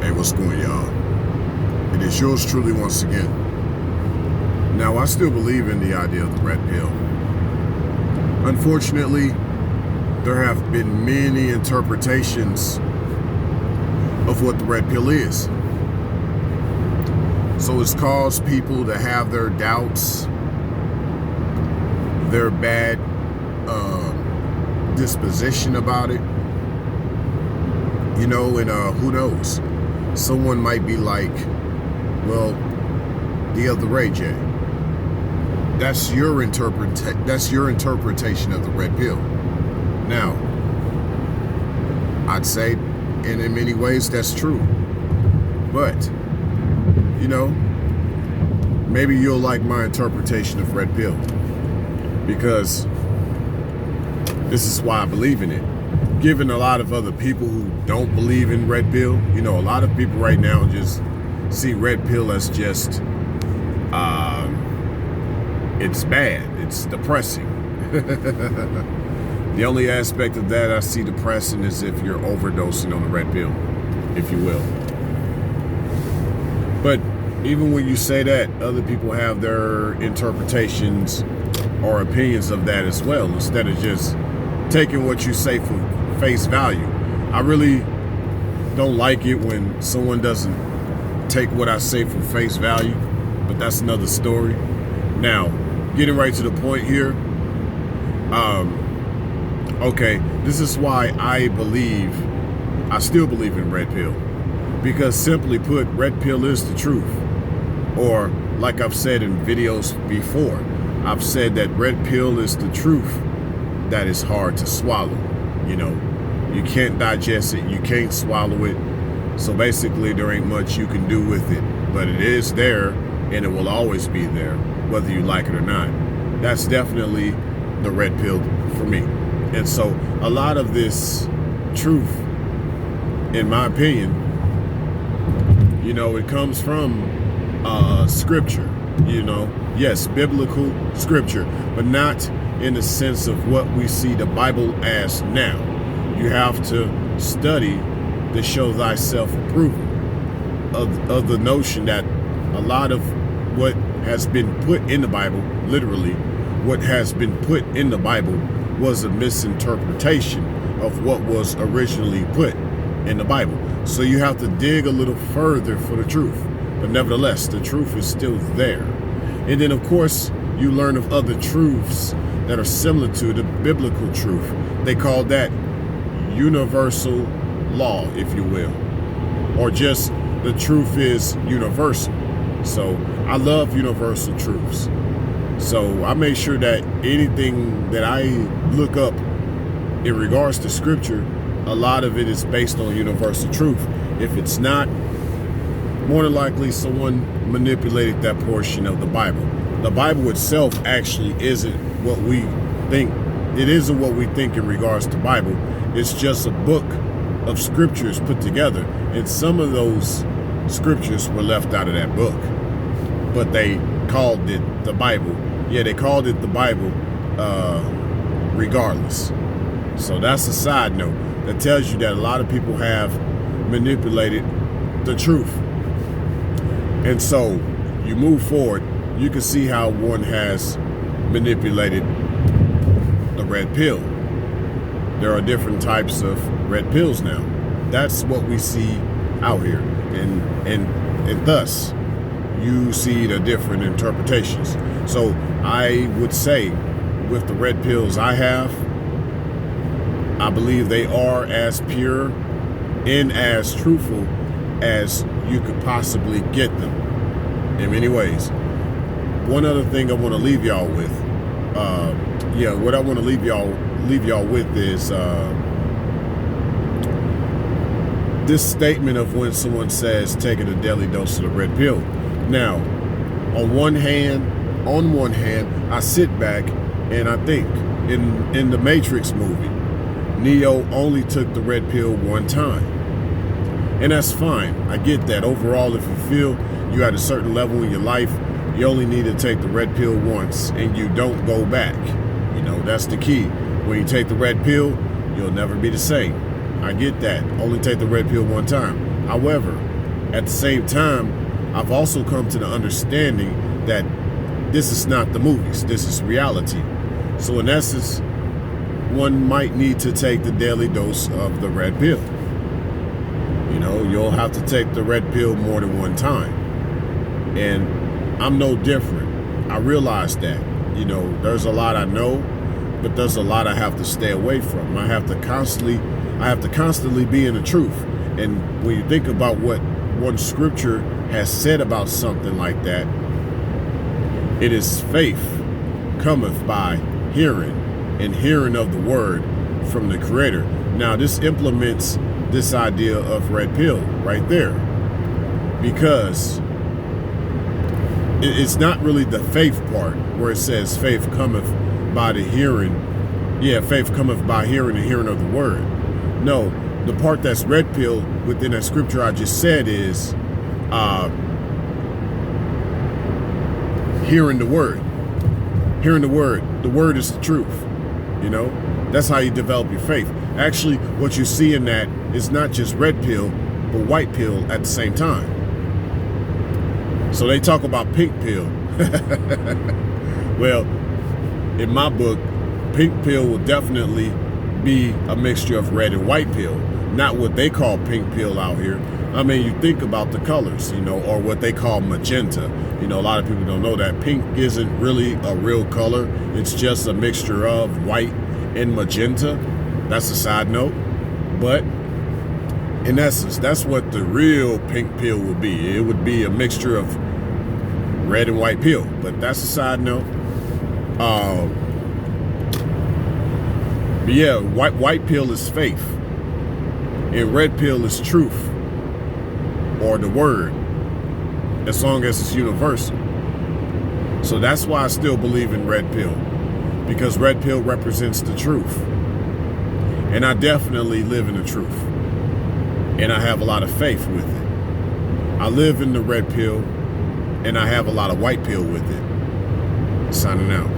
Hey, what's going, y'all? It is yours truly once again. Now, I still believe in the idea of the red pill. Unfortunately, there have been many interpretations of what the red pill is. So it's caused people to have their doubts, their bad disposition about it. You know, and who knows? Someone might be like, well, the other Ray J. That's your interpretation of the red pill. Now, I'd say, and in many ways, that's true. But, you know, maybe you'll like my interpretation of red pill, because this is why I believe in it. Given a lot of other people who don't believe in red pill, you know, a lot of people right now just see red pill as just, it's bad, it's depressing. The only aspect of that I see depressing is if you're overdosing on the red pill, if you will. But even when you say that, other people have their interpretations or opinions of that as well, instead of just taking what you say for face value. I really don't like it when someone doesn't take what I say for face value, but that's another story. Now, getting right to the point here, okay, this is why I still believe in red pill, because simply put, red pill is the truth. Or like I've said in videos before, I've said that red pill is the truth that is hard to swallow. You know, you can't digest it, you can't swallow it. So basically there ain't much you can do with it, but it is there and it will always be there, whether you like it or not. That's definitely the red pill for me. And so a lot of this truth, in my opinion, you know, it comes from scripture, you know, yes, biblical scripture, but not in the sense of what we see the Bible as now. You have to study to show thyself approval of the notion that a lot of what has been put in the Bible, literally what has been put in the Bible, was a misinterpretation of what was originally put in the Bible. So you have to dig a little further for the truth, but nevertheless the truth is still there. And then of course you learn of other truths that are similar to the biblical truth. They call that universal law, if you will, or just the truth is universal. So I love universal truths. So I make sure that anything that I look up in regards to scripture, a lot of it is based on universal truth. If it's not, more than likely someone manipulated that portion of the Bible. The Bible itself actually isn't what we think. It isn't what we think in regards to Bible. It's just a book of scriptures put together, and some of those scriptures were left out of that book, but they called it the Bible. Yeah, they called it the Bible regardless. So that's a side note that tells you that a lot of people have manipulated the truth. And so you move forward, you can see how one has manipulated the red pill. There are different types of red pills now. That's what we see out here. And thus, you see the different interpretations. So I would say with the red pills I have, I believe they are as pure and as truthful as you could possibly get them in many ways. One other thing I want to leave y'all with, what I want to leave y'all with is this statement of when someone says taking a daily dose of the red pill. Now, on one hand, I sit back and I think in the Matrix movie, Neo only took the red pill one time. And that's fine. I get that. Overall, if you feel you're at a certain level in your life, you only need to take the red pill once and you don't go back. You know, that's the key. When you take the red pill, you'll never be the same. I get that. Only take the red pill one time. However, At the same time, I've also come to the understanding that this is not the movies, this is reality. So in essence, one might need to take the daily dose of the red pill. You know, you'll have to take the red pill more than one time. And I'm no different. I realize that, you know, there's a lot I know, but there's a lot I have to stay away from. I have to constantly be in the truth. And when you think about what one scripture has said about something like that, it is faith cometh by hearing, and hearing of the word from the Creator. Now, this implements this idea of red pill right there, because it's not really the faith part where it says faith cometh by the hearing. Yeah, faith cometh by hearing, and hearing of the word. No, the part that's red pill within that scripture I just said is hearing the word. Hearing the word. The word is the truth. You know, that's how you develop your faith. Actually, what you see in that is not just red pill, but white pill at the same time. So they talk about pink pill. Well, in my book, pink pill will definitely be a mixture of red and white pill, not what they call pink pill out here. I mean, you think about the colors, you know, or what they call magenta. You know, a lot of people don't know that pink isn't really a real color. It's just a mixture of white and magenta. That's a side note. But in essence, that's what the real pink pill would be. It would be a mixture of red and white pill. But that's a side note. But yeah, white pill is faith, and red pill is truth, or the word, as long as it's universal. So that's why I still believe in red pill, because red pill represents the truth, and I definitely live in the truth, and I have a lot of faith with it. I live in the red pill, and I have a lot of white pill with it. Signing out.